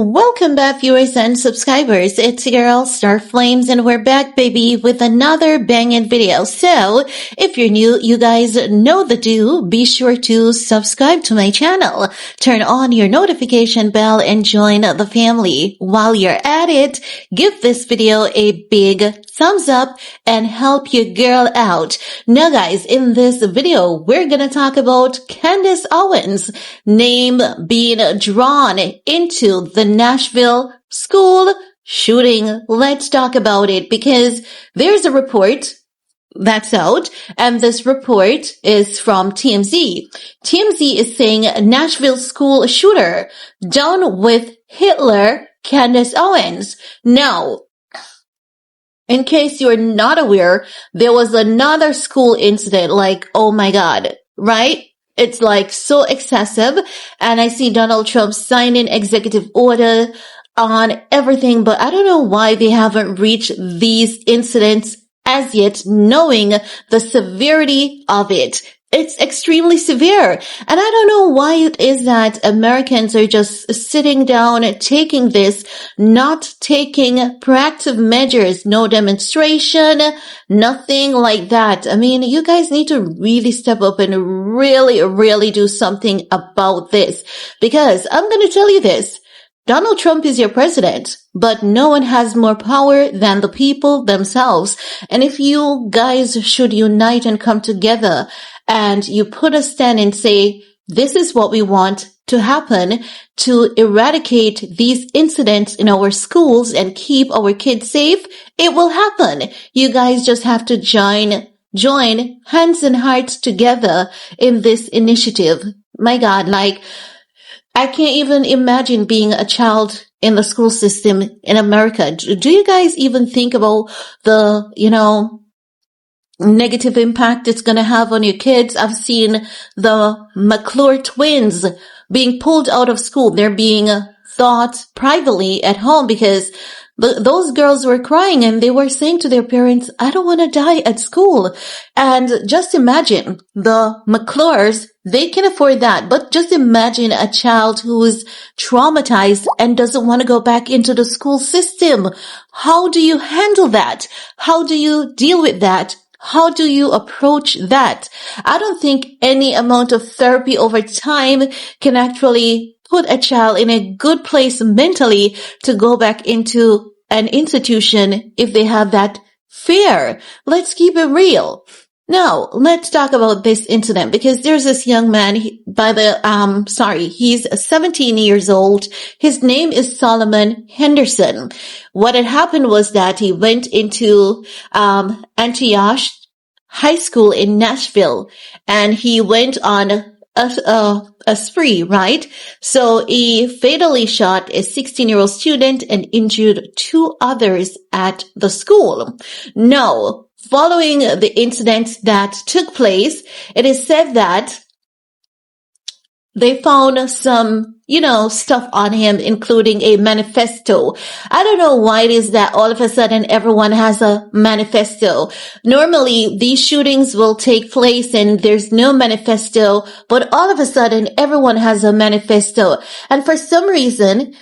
Welcome back, viewers and subscribers. It's your girl, Star Flames, and we're back, baby, with another banging video. So, if you're new, you guys know the do. Be sure to subscribe to my channel. Turn on your notification bell and join the family. While you're at it, give this video a big thumbs up and help your girl out. Now, guys, in this video, we're gonna talk about Candace Owens' name being drawn into the Nashville school shooting. Let's talk about it because there's a report that's out, and this report is from TMZ. TMZ is saying Nashville school shooter down with Hitler, Candace Owens. Now, in case you're not aware, there was another school incident, like, oh my God, right? It's like so excessive. And I see Donald Trump signing executive order on everything, but I don't know why they haven't reached these incidents as yet, knowing the severity of it. It's extremely severe. And I don't know why it is that Americans are just sitting down, taking this, not taking proactive measures, no demonstration, nothing like that. I mean, you guys need to really step up and really do something about this, because I'm going to tell you this. Donald Trump is your president, but no one has more power than the people themselves. And if you guys should unite and come together and you put a stand and say, this is what we want to happen to eradicate these incidents in our schools and keep our kids safe, it will happen. You guys just have to join hands and hearts together in this initiative. My God, like, I can't even imagine being a child in the school system in America. Do you guys even think about the, negative impact it's going to have on your kids? I've seen the McClure twins being pulled out of school. They're being taught privately at home because those girls were crying and they were saying to their parents, I don't want to die at school. And just imagine the McClures, they can afford that. But just imagine a child who is traumatized and doesn't want to go back into the school system. How do you handle that? How do you deal with that? How do you approach that? I don't think any amount of therapy over time can actually put a child in a good place mentally to go back into an institution if they have that fear. Let's keep it real. Now, let's talk about this incident because there's this young man he's 17 years old. His name is Solomon Henderson. What had happened was that he went into, Antioch High School in Nashville, and he went on a spree, right? So he fatally shot a 16-year-old student and injured two others at the school. Now, following the incident that took place, it is said that they found some, stuff on him, including a manifesto. I don't know why it is that all of a sudden everyone has a manifesto. Normally, these shootings will take place and there's no manifesto, but all of a sudden everyone has a manifesto. And for some reason,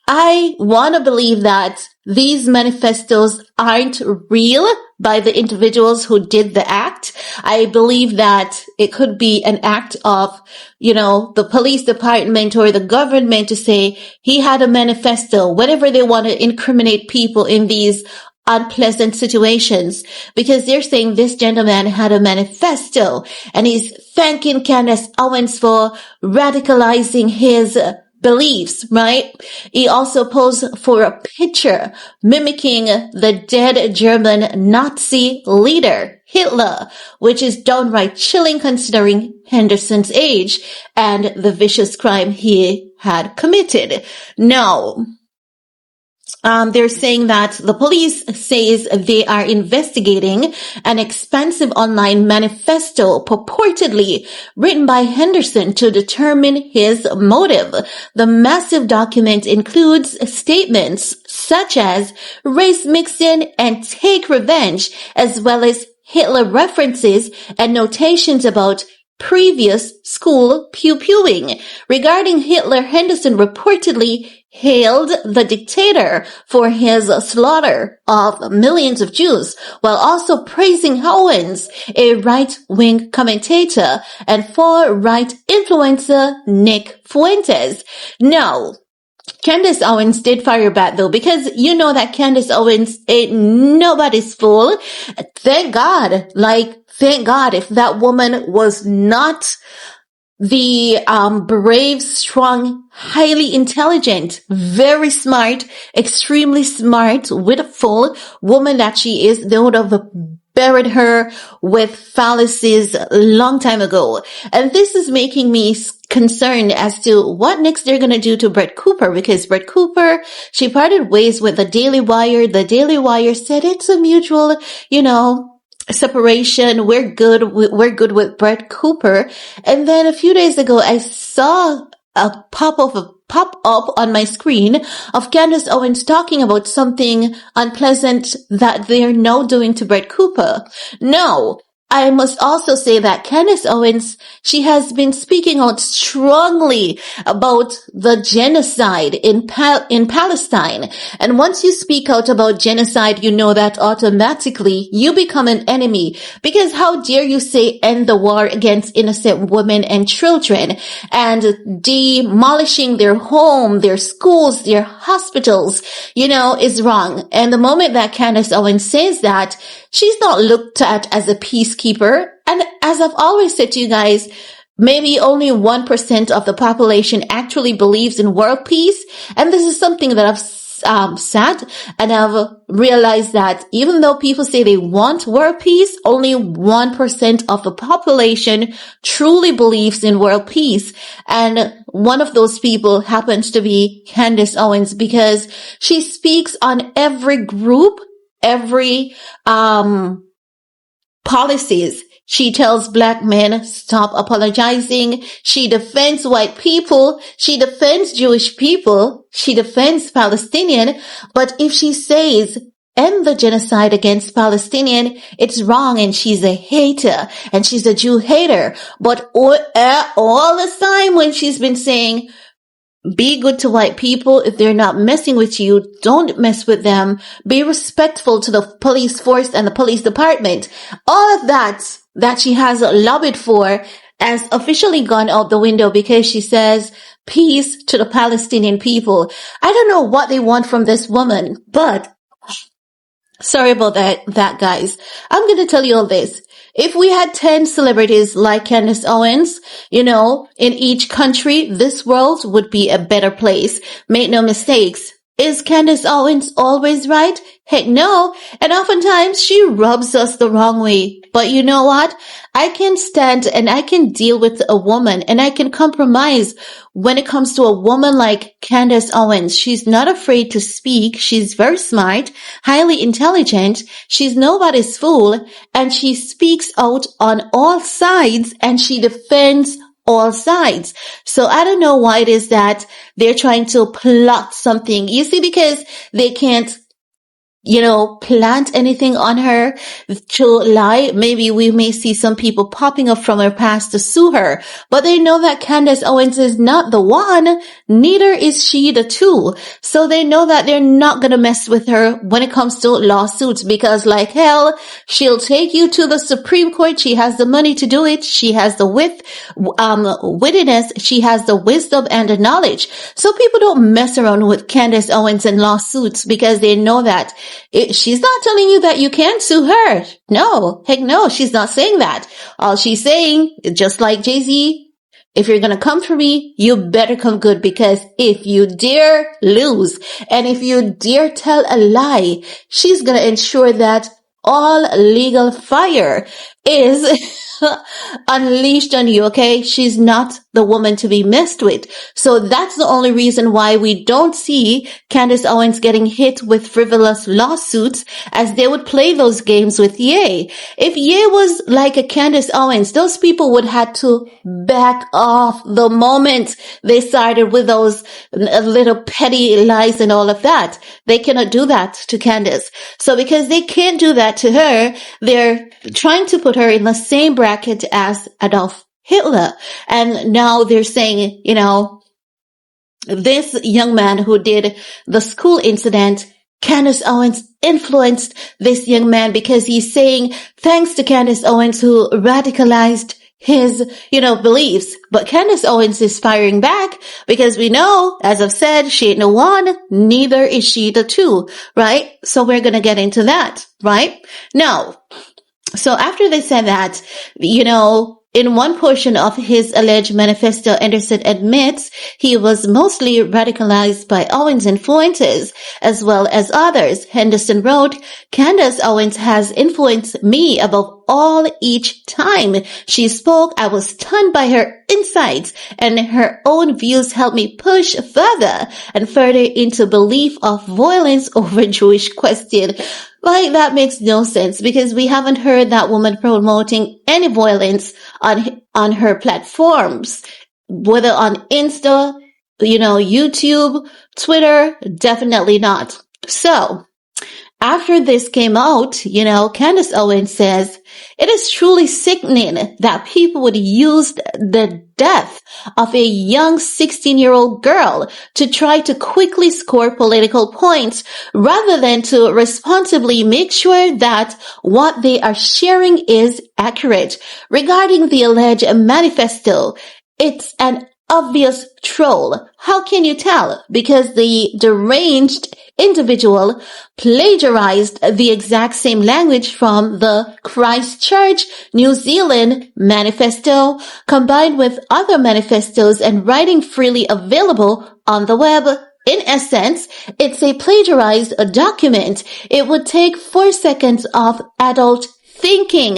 I want to believe that these manifestos aren't real by the individuals who did the act. I believe that it could be an act of, the police department or the government to say he had a manifesto whenever they want to incriminate people in these unpleasant situations, because they're saying this gentleman had a manifesto and he's thanking Candace Owens for radicalizing his beliefs, right? He also posed for a picture mimicking the dead German Nazi leader, Hitler, which is downright chilling considering Henderson's age and the vicious crime he had committed. Now, they're saying that the police says they are investigating an expansive online manifesto purportedly written by Henderson to determine his motive. The massive document includes statements such as race mixing and take revenge, as well as Hitler references and notations about previous school pew-pewing. Regarding Hitler, Henderson reportedly hailed the dictator for his slaughter of millions of Jews, while also praising Owens, a right-wing commentator, and far-right influencer Nick Fuentes. No, Candace Owens did fire back though, because you know that Candace Owens ain't nobody's fool. Thank God. Thank God if that woman was not the brave, strong, highly intelligent, very smart, extremely smart, witful woman that she is, they would have buried her with fallacies a long time ago. And this is making me concerned as to what next they're going to do to Brett Cooper, because Brett Cooper, she parted ways with the Daily Wire. The Daily Wire said it's a mutual, separation. We're good with Brett Cooper. And then a few days ago, I saw a pop up on my screen of Candace Owens talking about something unpleasant that they're now doing to Brett Cooper. No, I must also say that Candace Owens, she has been speaking out strongly about the genocide in Palestine. And once you speak out about genocide, you know that automatically you become an enemy. Because how dare you say end the war against innocent women and children, and demolishing their home, their schools, their hospitals, is wrong. And the moment that Candace Owens says that, she's not looked at as a peacekeeper. And as I've always said to you guys, maybe only 1% of the population actually believes in world peace. And this is something that I've said, and I've realized that even though people say they want world peace, only 1% of the population truly believes in world peace. And one of those people happens to be Candace Owens, because she speaks on every group, every policies. She tells black men, stop apologizing. She defends white people. She defends Jewish people. She defends Palestinian. But if she says, end the genocide against Palestinian, it's wrong, and she's a hater, and she's a Jew hater. But all the time when she's been saying, be good to white people. If they're not messing with you, don't mess with them. Be respectful to the police force and the police department. All of that she has lobbied for has officially gone out the window, because she says peace to the Palestinian people. I don't know what they want from this woman, but sorry about that guys. I'm going to tell you all this. If we had 10 celebrities like Candace Owens, in each country, this world would be a better place. Make no mistakes. Is Candace Owens always right? Heck no. And oftentimes she rubs us the wrong way. But you know what? I can stand and I can deal with a woman, and I can compromise when it comes to a woman like Candace Owens. She's not afraid to speak. She's very smart, highly intelligent. She's nobody's fool, and she speaks out on all sides, and she defends all sides. So I don't know why it is that they're trying to plot something. You see, because they can't plant anything on her to lie. Maybe we may see some people popping up from her past to sue her, but they know that Candace Owens is not the one. Neither is she the two. So they know that they're not going to mess with her when it comes to lawsuits, because like hell, she'll take you to the Supreme Court. She has the money to do it. She has the wittiness. She has the wisdom and the knowledge. So people don't mess around with Candace Owens and lawsuits, because they know that she's not telling you that you can't sue her. No, heck no, she's not saying that. All she's saying, just like Jay-Z, if you're going to come for me, you better come good, because if you dare lose, and if you dare tell a lie, she's going to ensure that all legal fire is unleashed on you, okay? She's not the woman to be messed with. So that's the only reason why we don't see Candace Owens getting hit with frivolous lawsuits, as they would play those games with Ye. If Ye was like a Candace Owens, those people would have to back off the moment they started with those little petty lies and all of that. They cannot do that to Candace. So because they can't do that to her, they're trying to put her in the same bracket as Adolf Hitler. And now they're saying, this young man who did the school incident, Candace Owens influenced this young man because he's saying thanks to Candace Owens who radicalized his, beliefs. But Candace Owens is firing back because we know, as I've said, she ain't the one, neither is she the two, right? So we're going to get into that, right? Now, so after they said that, in one portion of his alleged manifesto, Henderson admits he was mostly radicalized by Owens' influences as well as others. Henderson wrote, Candace Owens has influenced me above all. Each time she spoke, I was stunned by her insights, and her own views helped me push further and further into belief of violence over Jewish question. Like, that makes no sense because we haven't heard that woman promoting any violence on her platforms, whether on Insta, YouTube, Twitter, definitely not. So, after this came out, Candace Owens says, it is truly sickening that people would use the death of a young 16-year-old girl to try to quickly score political points rather than to responsibly make sure that what they are sharing is accurate. Regarding the alleged manifesto, it's an obvious troll. How can you tell? Because the deranged individual plagiarized the exact same language from the Christchurch, New Zealand manifesto, combined with other manifestos and writing freely available on the web. In essence, it's a plagiarized document. It would take 4 seconds of adult thinking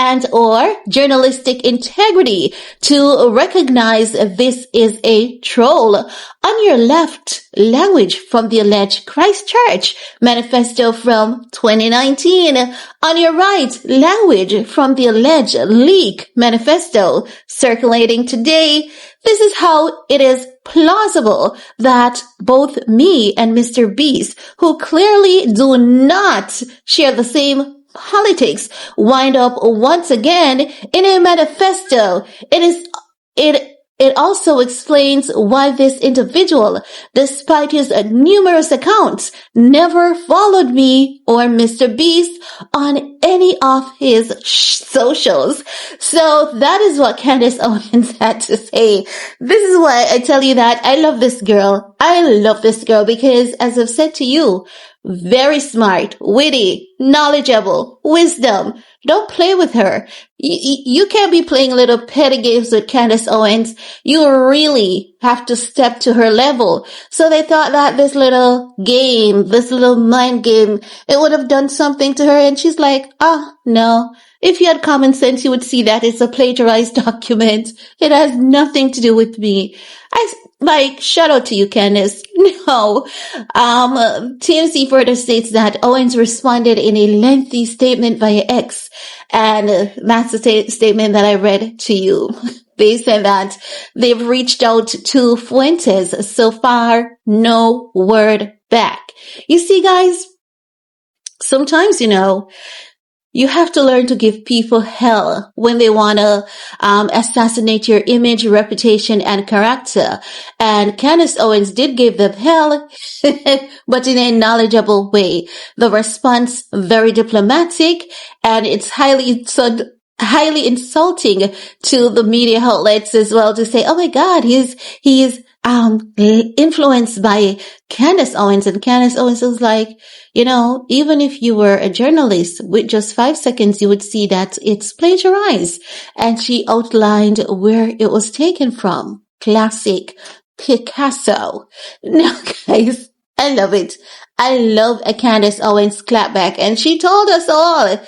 and or journalistic integrity to recognize this is a troll. On your left, language from the alleged Christchurch manifesto from 2019. On your right, language from the alleged leak manifesto circulating today. This is how it is plausible that both me and Mr. Beast, who clearly do not share the same politics, wind up once again in a manifesto. It also explains why this individual, despite his numerous accounts, never followed me or Mr. Beast on any of his socials. So that is what Candace Owens had to say. This is why I tell you that I love this girl. I love this girl because, as I've said to you, very smart, witty, knowledgeable, wisdom. Don't play with her. You can't be playing little petty games with Candace Owens. You really have to step to her level. So they thought that this little game, this little mind game, it would have done something to her. And she's like, no. If you had common sense, you would see that it's a plagiarized document. It has nothing to do with me. Shout out to you, Candace. No. TMZ further states that Owens responded in a lengthy statement via X. And that's the statement that I read to you. They said that they've reached out to Fuentes. So far, no word back. You see, guys, sometimes, you have to learn to give people hell when they want to assassinate your image, reputation, and character. And Candace Owens did give them hell, but in a knowledgeable way. The response, very diplomatic, and it's highly insulting to the media outlets as well to say, oh my God, he's influenced by Candace Owens. And Candace Owens was like, even if you were a journalist, with just 5 seconds, you would see that it's plagiarized. And she outlined where it was taken from. Classic Picasso. Now, guys, I love it. I love a Candace Owens clapback. And she told us all,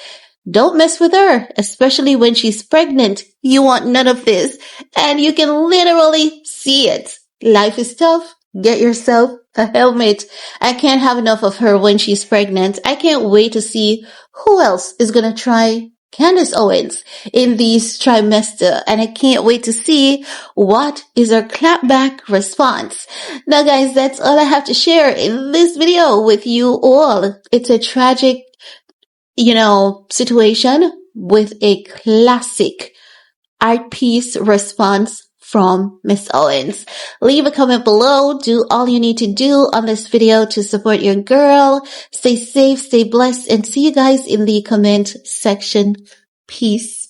don't mess with her, especially when she's pregnant. You want none of this. And you can literally see it. Life is tough. Get yourself a helmet. I can't have enough of her when she's pregnant. I can't wait to see who else is going to try Candace Owens in this trimester. And I can't wait to see what is her clapback response. Now, guys, that's all I have to share in this video with you all. It's a tragic, situation with a classic art piece response from Miss Owens. Leave a comment below. Do all you need to do on this video to support your girl. Stay safe, stay blessed, and see you guys in the comment section. Peace.